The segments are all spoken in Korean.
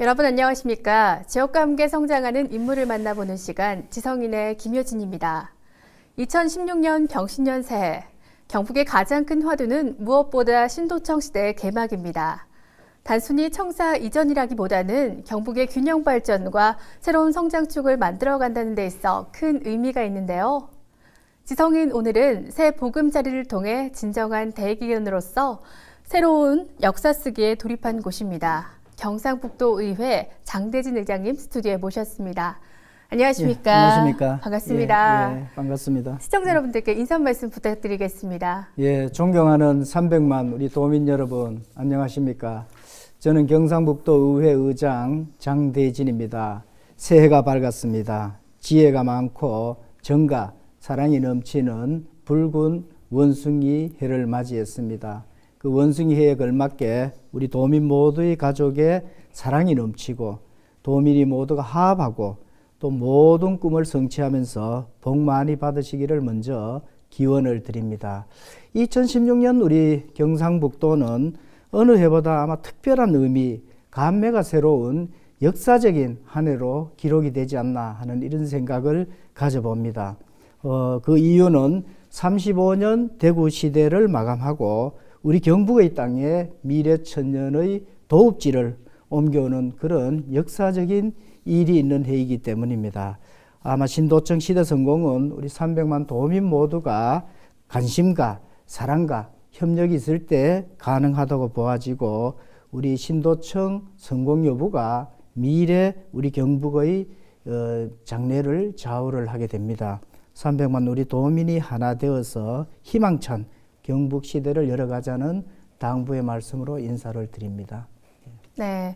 여러분 안녕하십니까? 지역과 함께 성장하는 인물을 만나보는 시간 지성인의 김효진입니다. 2016년 병신년 새해 경북의 가장 큰 화두는 무엇보다 신도청 시대의 개막입니다. 단순히 청사 이전이라기보다는 경북의 균형 발전과 새로운 성장축을 만들어간다는 데 있어 큰 의미가 있는데요. 지성인 오늘은 새 보금자리를 통해 진정한 대기견으로서 새로운 역사 쓰기에 돌입한 곳입니다. 경상북도 의회 장대진 의장님 스튜디오에 모셨습니다. 안녕하십니까? 예, 안녕하십니까? 반갑습니다. 예, 반갑습니다. 시청자 여러분들께 인사 말씀 부탁드리겠습니다. 예, 존경하는 300만 우리 도민 여러분, 안녕하십니까? 저는 경상북도 의회 의장 장대진입니다. 새해가 밝았습니다. 지혜가 많고 정과 사랑이 넘치는 붉은 원숭이 해를 맞이했습니다. 그 원숭이 해에 걸맞게 우리 도민 모두의 가족에 사랑이 넘치고 도민이 모두가 화합하고 또 모든 꿈을 성취하면서 복 많이 받으시기를 먼저 기원을 드립니다. 2016년 우리 경상북도는 어느 해보다 아마 특별한 의미, 감회가 새로운 역사적인 한 해로 기록이 되지 않나 하는 이런 생각을 가져봅니다. 그 이유는 35년 대구 시대를 마감하고 우리 경북의 땅에 미래천년의 도읍지를 옮겨오는 그런 역사적인 일이 있는 해이기 때문입니다. 아마 신도청 시대 성공은 우리 300만 도민 모두가 관심과 사랑과 협력이 있을 때 가능하다고 보아지고 우리 신도청 성공 여부가 미래 우리 경북의 장래를 좌우를 하게 됩니다. 300만 우리 도민이 하나 되어서 희망찬 경북 시대를 열어가자는 당부의 말씀으로 인사를 드립니다. 네,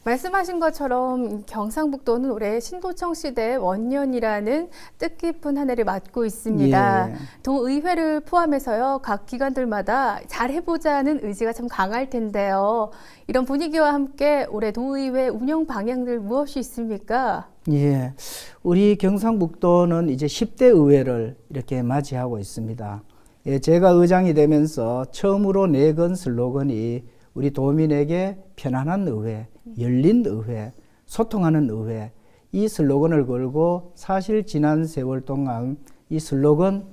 말씀하신 것처럼 경상북도는 올해 신도청 시대의 원년이라는 뜻깊은 한 해를 맞고 있습니다. 예. 도의회를 포함해서요, 각 기관들마다 잘해보자는 의지가 참 강할 텐데요. 이런 분위기와 함께 올해 도의회 운영 방향들 무엇이 있습니까? 예, 우리 경상북도는 이제 10대 의회를 이렇게 맞이하고 있습니다. 예, 제가 의장이 되면서 처음으로 내건 슬로건이 우리 도민에게 편안한 의회, 열린 의회, 소통하는 의회, 이 슬로건을 걸고 사실 지난 세월 동안 이 슬로건을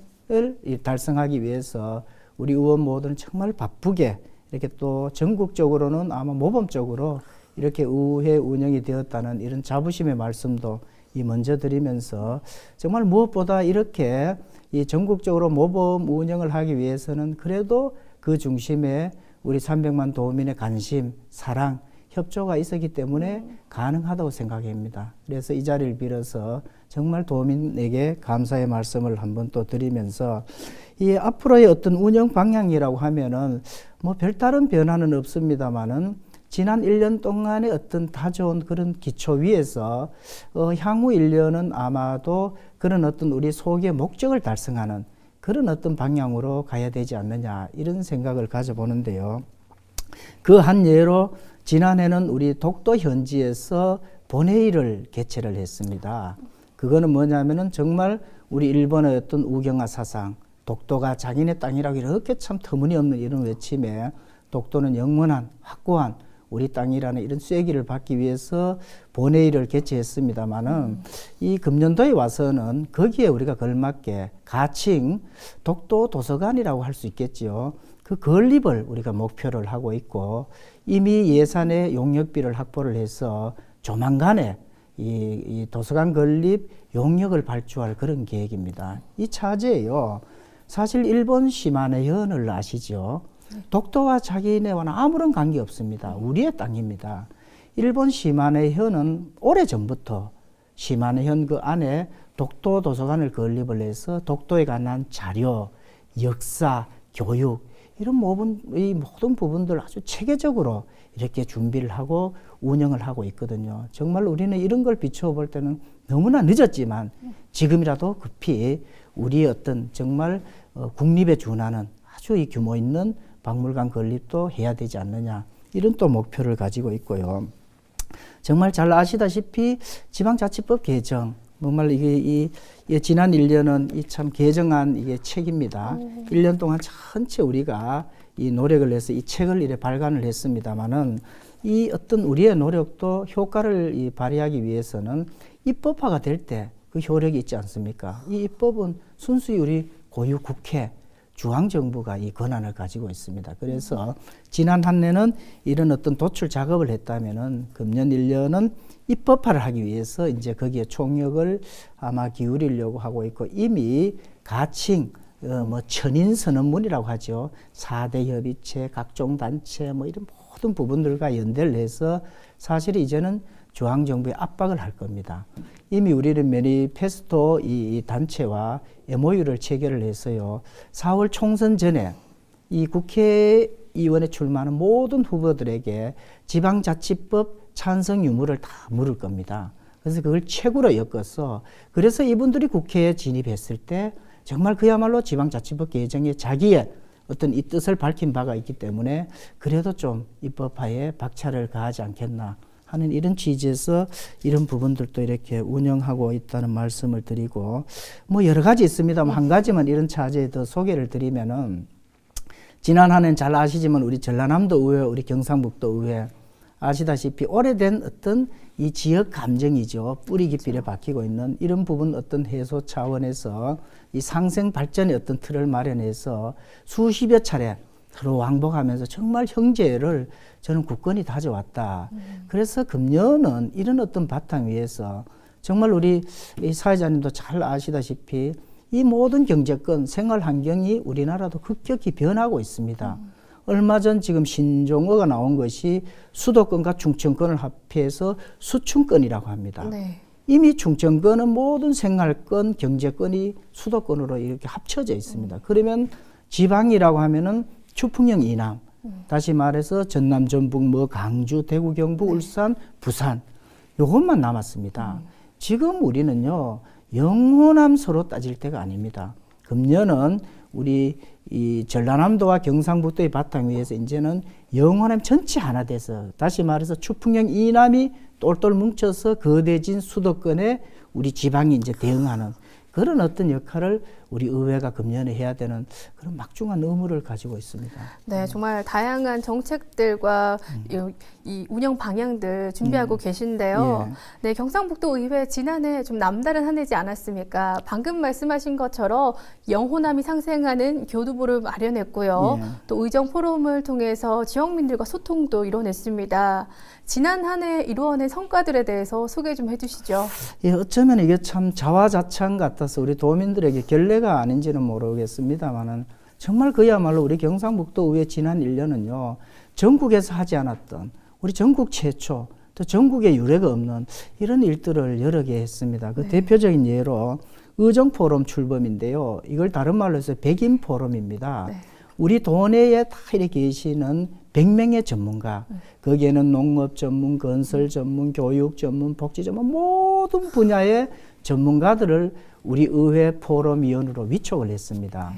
달성하기 위해서 우리 의원 모두는 정말 바쁘게 이렇게 또 전국적으로는 아마 모범적으로 이렇게 의회 운영이 되었다는 이런 자부심의 말씀도 먼저 드리면서 정말 무엇보다 이렇게 이 전국적으로 모범 운영을 하기 위해서는 그래도 그 중심에 우리 300만 도민의 관심, 사랑, 협조가 있었기 때문에 가능하다고 생각합니다. 그래서 이 자리를 빌어서 정말 도민에게 감사의 말씀을 한번 또 드리면서 이 앞으로의 어떤 운영 방향이라고 하면은 뭐 별다른 변화는 없습니다만은 지난 1년 동안의 어떤 다져온 그런 기초 위에서 향후 1년은 아마도 그런 어떤 우리 소기의 목적을 달성하는 그런 어떤 방향으로 가야 되지 않느냐 이런 생각을 가져보는데요. 그 한 예로 지난해는 우리 독도 현지에서 본회의를 개최를 했습니다. 그거는 뭐냐면은 정말 우리 일본의 어떤 우경화 사상, 독도가 자기네 땅이라고 이렇게 참 터무니없는 이런 외침에 독도는 영원한 확고한 우리 땅이라는 이런 쐐기를 받기 위해서 본회의를 개최했습니다마는 이 금년도에 와서는 거기에 우리가 걸맞게 가칭 독도 도서관이라고 할 수 있겠지요. 그 건립을 우리가 목표를 하고 있고 이미 예산의 용역비를 확보를 해서 조만간에 이 도서관 건립 용역을 발주할 그런 계획입니다. 이 차제예요. 사실 일본 시마네현을 아시죠? 독도와 자기네와는 아무런 관계 없습니다. 우리의 땅입니다. 일본 시마네현은 오래전부터 시마네현 그 안에 독도 도서관을 건립을 해서 독도에 관한 자료, 역사, 교육 이런 이 모든 부분들 아주 체계적으로 이렇게 준비를 하고 운영을 하고 있거든요. 정말 우리는 이런 걸 비춰볼 때는 너무나 늦었지만 지금이라도 급히 우리의 어떤 정말 국립에 준하는 아주 이 규모 있는 박물관 건립도 해야 되지 않느냐 이런 또 목표를 가지고 있고요. 정말 잘 아시다시피 지방자치법 개정 정말 이게 지난 1년은 이 참 개정안 이게 책입니다. 1년 동안 전체 우리가 이 노력을 해서 이 책을 이래 발간을 했습니다만은 이 어떤 우리의 노력도 효과를 발휘하기 위해서는 입법화가 될 때 그 효력이 있지 않습니까? 이 입법은 순수히 우리 고유 국회, 중앙정부가 이 권한을 가지고 있습니다. 그래서 지난 한 해는 이런 어떤 도출 작업을 했다면은 금년 1년은 입법화를 하기 위해서 이제 거기에 총력을 아마 기울이려고 하고 있고, 이미 가칭, 천인선언문이라고 하죠. 4대 협의체, 각종 단체, 이런 모든 부분들과 연대를 해서 사실 이제는 중앙정부에 압박을 할 겁니다. 이미 우리는 매니페스토 이 단체와 MOU를 체결을 해서요. 4월 총선 전에 이 국회의원에 출마하는 모든 후보들에게 지방자치법 찬성 유무를 다 물을 겁니다. 그래서 그걸 책으로 엮어서, 그래서 이분들이 국회에 진입했을 때 정말 그야말로 지방자치법 개정에 자기의 어떤 이 뜻을 밝힌 바가 있기 때문에 그래도 좀 입법화에 박차를 가하지 않겠나 하는 이런 취지에서 이런 부분들도 이렇게 운영하고 있다는 말씀을 드리고, 여러 가지 있습니다만 한 가지만 이런 차제에 더 소개를 드리면은, 지난 한 해는 잘 아시지만 우리 전라남도 의회, 우리 경상북도 의회 아시다시피 오래된 어떤 이 지역 감정이죠. 뿌리 깊이를 박히고 있는 이런 부분 어떤 해소 차원에서 이 상생 발전의 어떤 틀을 마련해서 수십여 차례 서로 왕복하면서 정말 형제를 저는 굳건히 다져왔다. 그래서 금년은 이런 어떤 바탕 위에서 정말 우리 이 사회자님도 잘 아시다시피 이 모든 경제권, 생활 환경이 우리나라도 급격히 변하고 있습니다. 얼마 전 지금 신종어가 나온 것이 수도권과 충청권을 합해서 수충권이라고 합니다. 네. 이미 충청권은 모든 생활권, 경제권이 수도권으로 이렇게 합쳐져 있습니다. 그러면 지방이라고 하면은 추풍령 이남, 다시 말해서 전남, 전북, 강주, 대구, 경북, 울산, 부산, 요것만 남았습니다. 지금 우리는요, 영호남서로 따질 때가 아닙니다. 금년은 우리 이 전라남도와 경상북도의 바탕 위에서 이제는 영호남 전체 하나 돼서, 다시 말해서 추풍령 이남이 똘똘 뭉쳐서 거대진 수도권에 우리 지방이 이제 대응하는 그런 어떤 역할을 우리 의회가 금년에 해야 되는 그런 막중한 의무를 가지고 있습니다. 네, 정말 다양한 정책들과 이 운영 방향들 준비하고 계신데요. 예. 네, 경상북도 의회 지난해 좀 남다른 한 해지 않았습니까? 방금 말씀하신 것처럼 영호남이 상생하는 교두보를 마련했고요. 예. 또 의정 포럼을 통해서 지역민들과 소통도 이뤄냈습니다. 지난 한 해 이루어낸 성과들에 대해서 소개 좀 해주시죠. 예, 어쩌면 이게 참 자화자찬 같아서 우리 도민들에게 결례가 아닌지는 모르겠습니다만은 정말 그야말로 우리 경상북도 의회 지난 1년은요, 전국에서 하지 않았던 우리 전국 최초, 또 전국에 유례가 없는 이런 일들을 여러 개 했습니다. 그 대표적인 예로 의정 포럼 출범인데요. 이걸 다른 말로 해서 백인 포럼입니다. 네. 우리 도내에 다 이렇게 계시는 100명의 전문가, 거기에는 농업 전문, 건설 전문, 교육 전문, 복지 전문 모든 분야의 전문가들을 우리 의회 포럼위원으로 위촉을 했습니다.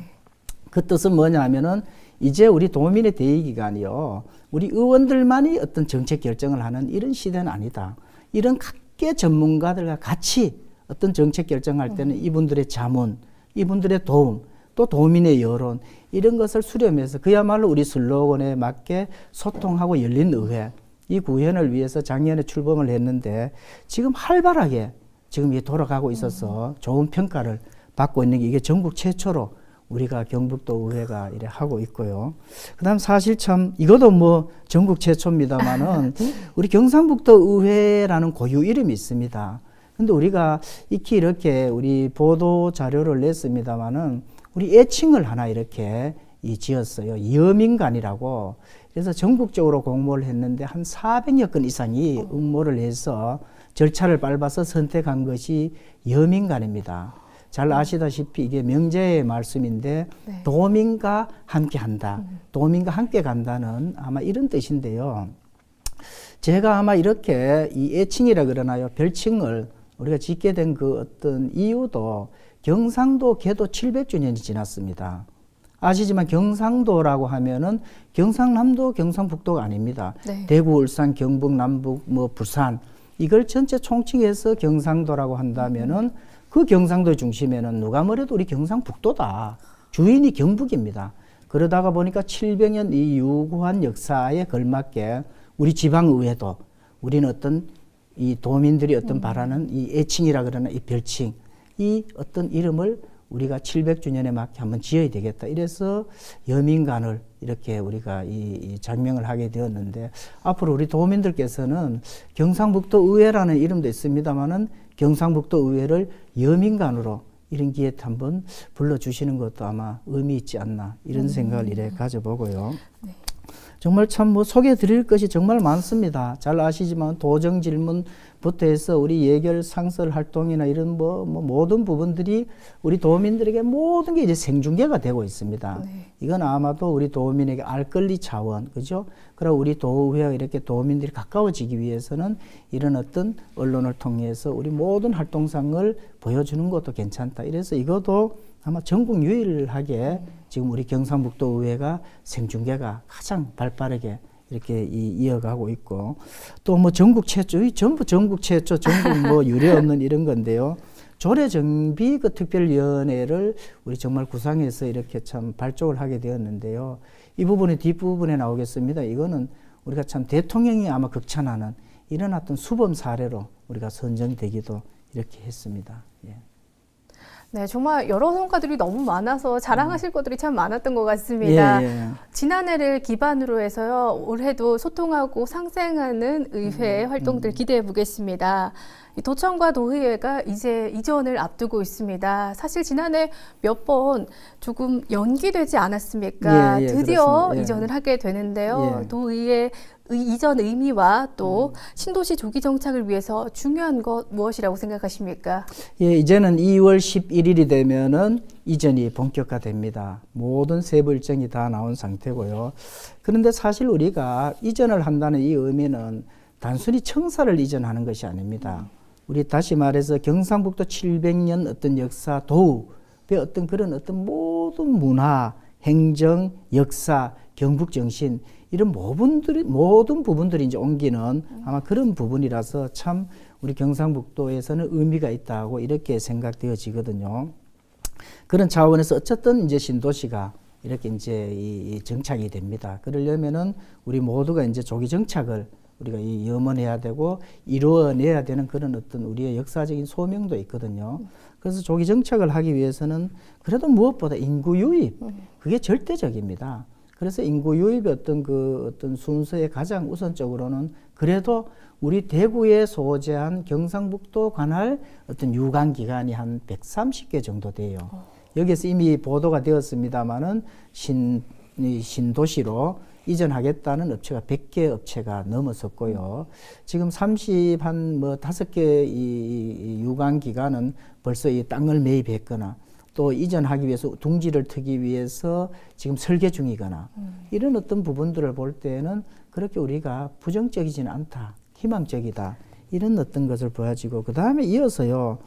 그 뜻은 뭐냐 하면은 이제 우리 도민의 대의기관이요, 우리 의원들만이 어떤 정책 결정을 하는 이런 시대는 아니다. 이런 각계 전문가들과 같이 어떤 정책 결정할 때는 이분들의 자문, 이분들의 도움, 또 도민의 여론, 이런 것을 수렴해서 그야말로 우리 슬로건에 맞게 소통하고 열린 의회, 이 구현을 위해서 작년에 출범을 했는데 지금 활발하게 지금 이게 돌아가고 있어서 좋은 평가를 받고 있는 게 이게 전국 최초로 우리가 경북도 의회가 이래 하고 있고요. 그다음 사실 참 이것도 전국 최초입니다만은 우리 경상북도 의회라는 고유 이름이 있습니다. 근데 우리가 익히 이렇게 우리 보도 자료를 냈습니다만은 우리 애칭을 하나 이렇게 지었어요. 여민관이라고. 그래서 전국적으로 공모를 했는데 한 400여 건 이상이 응모를 해서 절차를 밟아서 선택한 것이 여민관입니다. 잘 아시다시피 이게 명제의 말씀인데 네. 도민과 함께 한다. 도민과 함께 간다는 아마 이런 뜻인데요. 제가 아마 이렇게 이 애칭이라 그러나요? 별칭을 우리가 짓게 된 그 어떤 이유도 경상도 개도 700주년이 지났습니다. 아시지만 경상도라고 하면은 경상남도, 경상북도가 아닙니다. 네. 대구, 울산, 경북, 남북, 부산 이걸 전체 총칭해서 경상도라고 한다면은 그 경상도의 중심에는 누가 뭐래도 우리 경상북도다. 주인이 경북입니다. 그러다가 보니까 700년 이 유구한 역사에 걸맞게 우리 지방의회도 우리는 어떤 이 도민들이 어떤 바라는 이 애칭이라 그러나 이 별칭, 이 어떤 이름을 우리가 700주년에 맞게 한번 지어야 되겠다. 이래서 여민관을 이렇게 우리가 이 장명을 하게 되었는데, 앞으로 우리 도민들께서는 경상북도 의회라는 이름도 있습니다만은 경상북도 의회를 여민관으로 이런 기회에 한번 불러주시는 것도 아마 의미 있지 않나, 이런 생각을 이래 가져보고요. 네. 정말 참 뭐 소개해 드릴 것이 정말 많습니다. 잘 아시지만 도정 질문부터 해서 우리 예결 상설 활동이나 이런 뭐 모든 부분들이 우리 도민들에게 모든 게 이제 생중계가 되고 있습니다. 네. 이건 아마도 우리 도민에게 알 권리 차원, 그죠? 그리고 우리 도의회와 이렇게 도민들이 가까워지기 위해서는 이런 어떤 언론을 통해서 우리 모든 활동상을 보여주는 것도 괜찮다. 이래서 이것도 아마 전국 유일하게 지금 우리 경상북도 의회가 생중계가 가장 발빠르게 이렇게 이어가고 있고, 또 뭐 전국 최초, 이 전부 전국 최초, 전국 뭐 유례 없는 이런 건데요. 조례정비 그 특별위원회를 우리 정말 구상해서 이렇게 참 발족을 하게 되었는데요. 이 부분의 뒷부분에 나오겠습니다. 이거는 우리가 참 대통령이 아마 극찬하는 이런 어떤 수범 사례로 우리가 선정되기도 이렇게 했습니다. 예. 네, 정말 여러 성과들이 너무 많아서 자랑하실 것들이 참 많았던 것 같습니다. 예. 지난해를 기반으로 해서요, 올해도 소통하고 상생하는 의회 활동들 기대해 보겠습니다. 이 도청과 도의회가 이제 이전을 앞두고 있습니다. 사실 지난해 몇 번 조금 연기되지 않았습니까? 예, 예, 드디어 그렇습니다. 예. 이전을 하게 되는데요. 예. 도의회 이전 의미와 또 신도시 조기 정착을 위해서 중요한 것 무엇이라고 생각하십니까? 예, 이제는 2월 11일이 되면은 이전이 본격화됩니다. 모든 세부 일정이 다 나온 상태고요. 그런데 사실 우리가 이전을 한다는 이 의미는 단순히 청사를 이전하는 것이 아닙니다. 우리 다시 말해서 경상북도 700년 어떤 역사, 도읍의 어떤 그런 어떤 모든 문화, 행정, 역사, 경북 정신, 이런 모든 부분들이 이제 옮기는 아마 그런 부분이라서 참 우리 경상북도에서는 의미가 있다고 이렇게 생각되어지거든요. 그런 차원에서 어쨌든 이제 신도시가 이렇게 이제 이 정착이 됩니다. 그러려면은 우리 모두가 이제 조기 정착을 우리가 염원해야 되고 이루어내야 되는 그런 어떤 우리의 역사적인 소명도 있거든요. 그래서 조기 정착을 하기 위해서는 그래도 무엇보다 인구 유입, 그게 절대적입니다. 그래서 인구 유입의 어떤 순서에 가장 우선적으로는 그래도 우리 대구에 소재한 경상북도 관할 어떤 유관기관이 한 130개 정도 돼요. 여기에서 이미 보도가 되었습니다마는 신도시로 이전하겠다는 업체가 100개 업체가 넘었었고요. 지금 5개 이 유관기관은 벌써 이 땅을 매입했거나 또 이전하기 위해서 둥지를 트기 위해서 지금 설계 중이거나 이런 어떤 부분들을 볼 때는 그렇게 우리가 부정적이지는 않다, 희망적이다, 이런 어떤 것을 보여지고, 그 다음에 이어서요,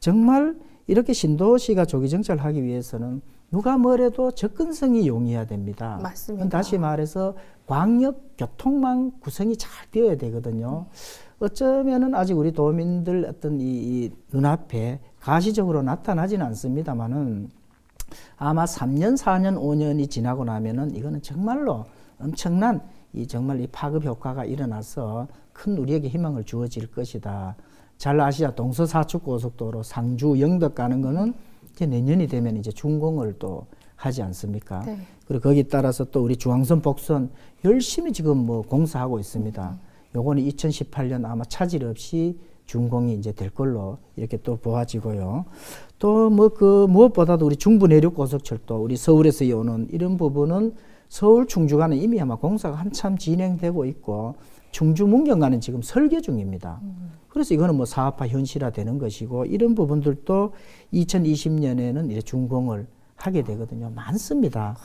정말 이렇게 신도시가 조기 정착을 하기 위해서는 누가 뭐래도 접근성이 용이해야 됩니다. 맞습니다. 다시 말해서 광역 교통망 구성이 잘 되어야 되거든요. 어쩌면은 아직 우리 도민들 어떤 이 눈앞에 가시적으로 나타나지는 않습니다만은 아마 3년, 4년, 5년이 지나고 나면은 이거는 정말로 엄청난 정말 이 파급 효과가 일어나서 큰 우리에게 희망을 주어질 것이다. 잘 아시아 동서사축 고속도로 상주 영덕 가는 거는 이제 내년이 되면 이제 준공을 또 하지 않습니까? 네. 그리고 거기 따라서 또 우리 중앙선 복선 열심히 지금 뭐 공사하고 있습니다. 요거는 2018년 아마 차질 없이 준공이 이제 될 걸로 이렇게 또 보아지고요. 또 뭐 무엇보다도 우리 중부 내륙 고속철도, 우리 서울에서 오는 이런 부분은 서울 충주간은 이미 아마 공사가 한참 진행되고 있고 충주 문경간은 지금 설계 중입니다. 그래서 이거는 뭐 사업화 현실화 되는 것이고, 이런 부분들도 2020년에는 이제 준공을 하게 되거든요. 많습니다.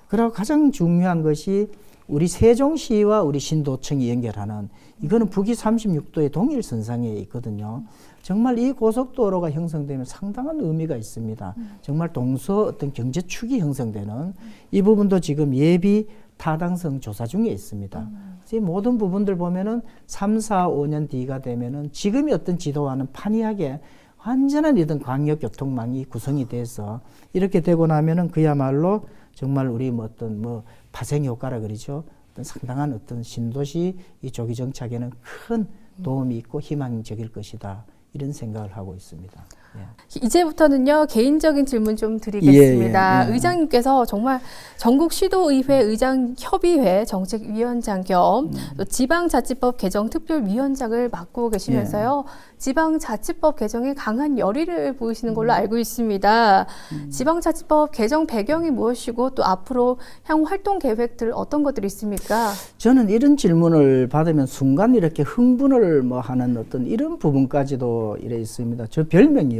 그리고 가장 중요한 것이 우리 세종시와 우리 신도청이 연결하는, 이거는 북위 36도의 동일선상에 있거든요. 정말 이 고속도로가 형성되면 상당한 의미가 있습니다. 정말 동서 어떤 경제축이 형성되는 이 부분도 지금 예비 타당성 조사 중에 있습니다. 이 모든 부분들 보면은 3, 4, 5년 뒤가 되면은 지금의 어떤 지도와는 판이하게 완전한 이런 광역교통망이 구성이 돼서 이렇게 되고 나면은 그야말로 정말 우리 뭐 어떤 뭐 파생 효과라 그러죠. 어떤 상당한 어떤 신도시 이 조기 정착에는 큰 도움이 있고 희망적일 것이다. 이런 생각을 하고 있습니다. 예. 이제부터는요, 개인적인 질문 좀 드리겠습니다. 예. 의장님께서 정말 전국 시도의회 의장협의회 정책위원장 겸 또 지방자치법 개정 특별위원장을 맡고 계시면서요, 지방자치법 개정에 강한 열의를 보이시는 걸로 알고 있습니다. 지방자치법 개정 배경이 무엇이고 또 앞으로 향후 활동 계획들 어떤 것들이 있습니까? 저는 이런 질문을 받으면 순간 이렇게 흥분을 뭐 하는 어떤 이런 부분까지도 이래 있습니다. 저 별명이요.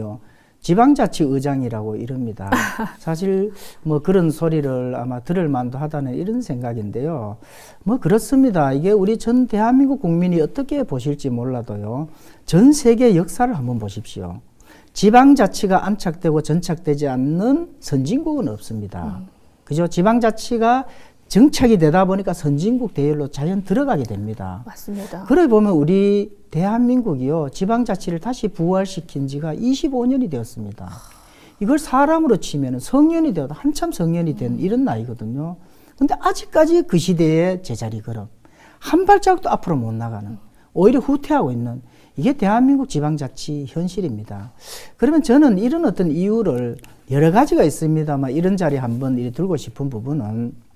지방자치의장이라고 이럽니다. 사실 뭐 그런 소리를 아마 들을 만도 하다는 이런 생각인데요. 뭐 그렇습니다. 이게 우리 전 대한민국 국민이 어떻게 보실지 몰라도요. 전 세계 역사를 한번 보십시오. 지방자치가 안착되고 전착되지 않는 선진국은 없습니다. 그죠? 지방자치가 정착이 되다 보니까 선진국 대열로 자연 들어가게 됩니다. 맞습니다. 그래 보면 우리 대한민국이요, 지방자치를 다시 부활시킨 지가 25년이 되었습니다. 이걸 사람으로 치면 성년이 되어도 한참 성년이 된 이런 나이거든요. 근데 아직까지 그 시대의 제자리 걸음, 한 발자국도 앞으로 못 나가는, 오히려 후퇴하고 있는, 이게 대한민국 지방자치 현실입니다. 그러면 저는 이런 어떤 이유를 여러 가지가 있습니다만 이런 자리에 한번 이렇게 들고 싶은 부분은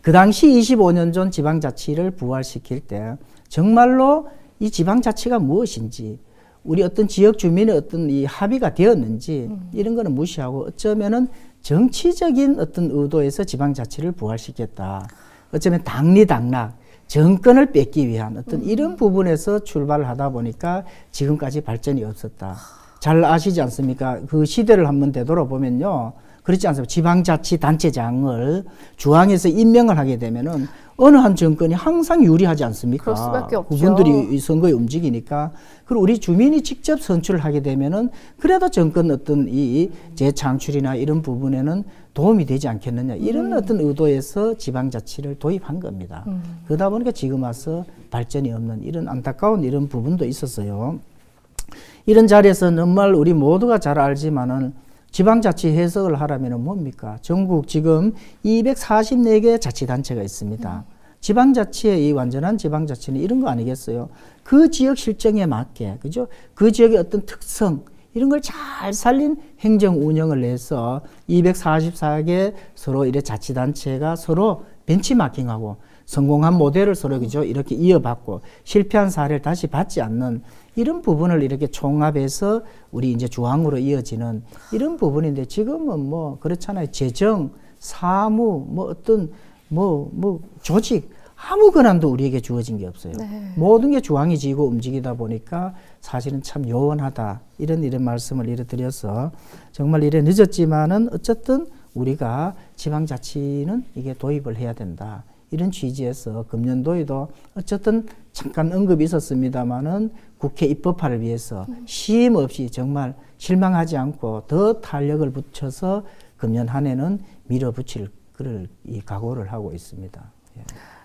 그 당시 25년 전 지방자치를 부활시킬 때 정말로 이 지방자치가 무엇인지, 우리 어떤 지역 주민의 어떤 이 합의가 되었는지 이런 거는 무시하고 어쩌면은 정치적인 어떤 의도에서 지방자치를 부활시켰다. 어쩌면 당리당락, 정권을 뺏기 위한 어떤 이런 부분에서 출발을 하다 보니까 지금까지 발전이 없었다. 잘 아시지 않습니까? 그 시대를 한번 되돌아보면요. 그렇지 않습니까? 지방자치단체장을 중앙에서 임명을 하게 되면은 어느 한 정권이 항상 유리하지 않습니까? 그럴 수밖에 없죠. 그분들이 선거에 움직이니까. 그리고 우리 주민이 직접 선출을 하게 되면은 그래도 정권 어떤 이 재창출이나 이런 부분에는 도움이 되지 않겠느냐. 이런 어떤 의도에서 지방자치를 도입한 겁니다. 그러다 보니까 지금 와서 발전이 없는 이런 안타까운 이런 부분도 있었어요. 이런 자리에서 정말 우리 모두가 잘 알지만은 지방자치 해석을 하라면 뭡니까? 전국 지금 244개 자치단체가 있습니다. 지방자치의 이 완전한 지방자치는 이런 거 아니겠어요? 그 지역 실정에 맞게, 그죠? 그 지역의 어떤 특성, 이런 걸 잘 살린 행정 운영을 해서 244개 서로 이래 자치단체가 서로 벤치마킹하고 성공한 모델을 서로 그죠? 이렇게 이어받고 실패한 사례를 다시 받지 않는 이런 부분을 이렇게 총합해서 우리 이제 중앙으로 이어지는 이런 부분인데 지금은 뭐 그렇잖아요. 재정, 사무, 뭐 어떤 뭐 조직 아무 권한도 우리에게 주어진 게 없어요. 네. 모든 게 중앙이 지고 움직이다 보니까 사실은 참 요원하다. 이런 말씀을 이래 드려서 정말 이래 늦었지만은 어쨌든 우리가 지방자치는 이게 도입을 해야 된다. 이런 취지에서 금년도에도 어쨌든 잠깐 언급이 있었습니다마는 국회 입법화를 위해서 쉼 없이 정말 실망하지 않고 더 탄력을 붙여서 금년 한 해는 밀어붙일 그럴 이 각오를 하고 있습니다. 예.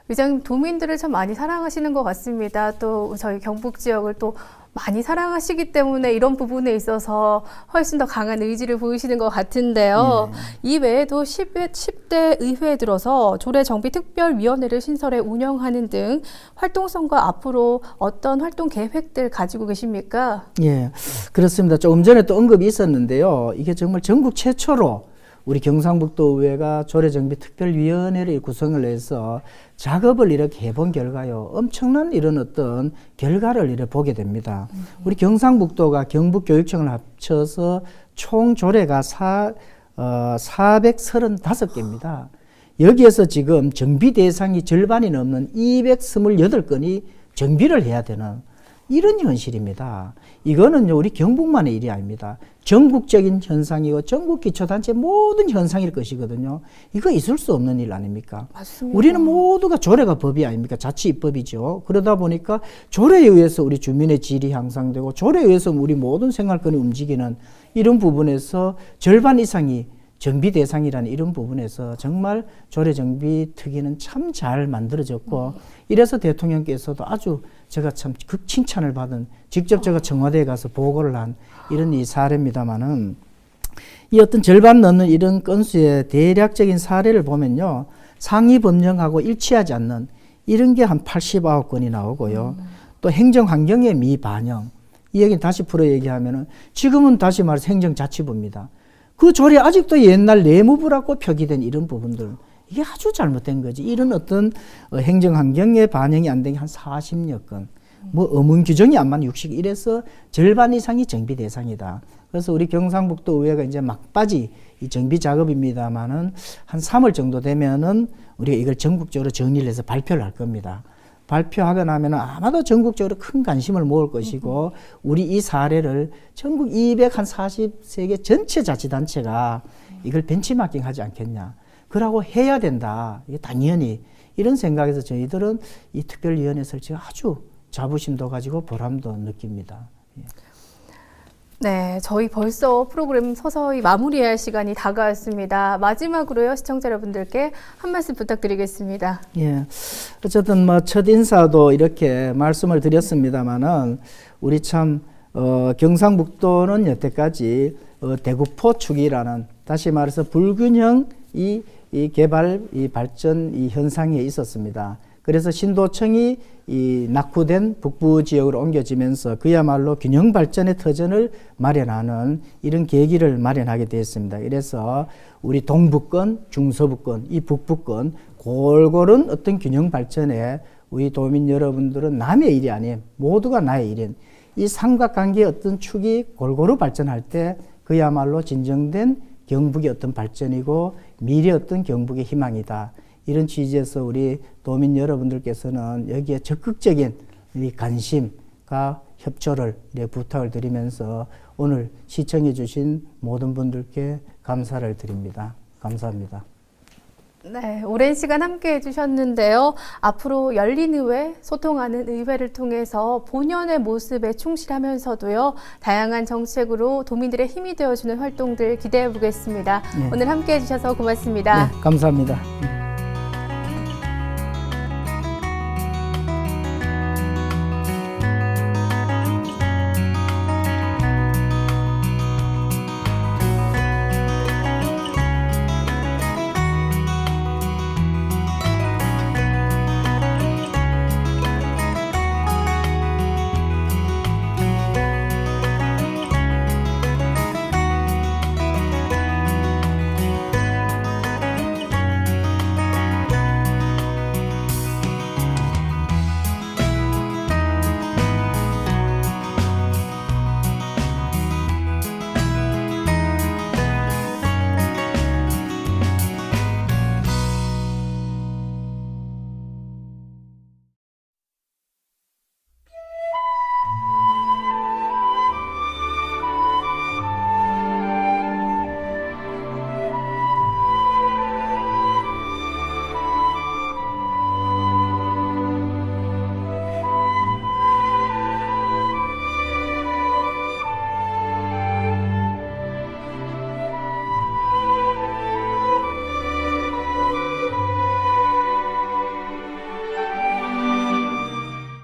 의장님, 도민들을 참 많이 사랑하시는 것 같습니다. 또 저희 경북 지역을 또 많이 사랑하시기 때문에 이런 부분에 있어서 훨씬 더 강한 의지를 보이시는 것 같은데요. 이 외에도 10대 의회에 들어서 조례정비특별위원회를 신설해 운영하는 등 활동성과 앞으로 어떤 활동 계획들 가지고 계십니까? 예, 그렇습니다. 조금 전에 또 언급이 있었는데요. 이게 정말 전국 최초로 우리 경상북도 의회가 조례정비특별위원회를 구성을 해서 작업을 이렇게 해본 결과요. 엄청난 이런 어떤 결과를 이렇게 보게 됩니다. 우리 경상북도가 경북교육청을 합쳐서 총 조례가 435개입니다. 여기에서 지금 정비 대상이 절반이 넘는 228건이 정비를 해야 되는 이런 현실입니다. 이거는요, 우리 경북만의 일이 아닙니다. 전국적인 현상이고 전국 기초단체 모든 현상일 것이거든요. 이거 있을 수 없는 일 아닙니까? 맞습니다. 우리는 모두가 조례가 법이 아닙니까? 자치 입법이죠. 그러다 보니까 조례에 의해서 우리 주민의 질이 향상되고 조례에 의해서 우리 모든 생활권이 움직이는 이런 부분에서 절반 이상이 정비 대상이라는 이런 부분에서 정말 조례정비 특위는 참 잘 만들어졌고 이래서 대통령께서도 아주 제가 참 극칭찬을 받은 직접 제가 청와대에 가서 보고를 한 이런 이 사례입니다마는 이 어떤 절반 넘는 이런 건수의 대략적인 사례를 보면요. 상위 법령하고 일치하지 않는 이런 게 한 89건이 나오고요. 또 행정환경의 미반영. 이 얘기 다시 풀어 얘기하면은 지금은 다시 말해서 행정자치부입니다. 그 조례 아직도 옛날 내무부라고 표기된 이런 부분들. 이게 아주 잘못된 거지. 이런 어떤 행정환경의 반영이 안 된 게 한 40여 건. 뭐 어문 규정이 안 맞는 60, 이래서 절반 이상이 정비 대상이다. 그래서 우리 경상북도 의회가 이제 막바지 이 정비 작업입니다만은 한 3월 정도 되면은 우리가 이걸 전국적으로 정리를 해서 발표를 할 겁니다. 발표하고 나면은 아마도 전국적으로 큰 관심을 모을 것이고, 우리 이 사례를 전국 243개 전체 자치단체가 이걸 벤치마킹 하지 않겠냐. 그러고 해야 된다. 이게 당연히 이런 생각에서 저희들은 이 특별위원회 설치가 아주 자부심도 가지고 보람도 느낍니다. 예. 네, 저희 벌써 프로그램 서서히 마무리할 시간이 다가왔습니다. 마지막으로요, 시청자 여러분들께 한 말씀 부탁드리겠습니다. 예. 어쨌든 뭐 첫 인사도 이렇게 말씀을 드렸습니다만은 우리 참 경상북도는 여태까지 대구포축이라는, 다시 말해서 불균형 이 개발, 이 발전, 이 현상에 있었습니다. 그래서 신도청이 이 낙후된 북부 지역으로 옮겨지면서 그야말로 균형 발전의 터전을 마련하는 이런 계기를 마련하게 되었습니다. 그래서 우리 동북권, 중서부권, 이 북부권 골고른 어떤 균형 발전에 우리 도민 여러분들은 남의 일이 아닌 모두가 나의 일인 이 삼각관계의 어떤 축이 골고루 발전할 때 그야말로 진정된 경북의 어떤 발전이고 미래 어떤 경북의 희망이다. 이런 취지에서 우리 도민 여러분들께서는 여기에 적극적인 이 관심과 협조를 부탁을 드리면서 오늘 시청해 주신 모든 분들께 감사를 드립니다. 감사합니다. 네, 오랜 시간 함께 해주셨는데요. 앞으로 열린 의회, 소통하는 의회를 통해서 본연의 모습에 충실하면서도요, 다양한 정책으로 도민들의 힘이 되어주는 활동들 기대해 보겠습니다. 네. 오늘 함께 해주셔서 고맙습니다. 네, 감사합니다.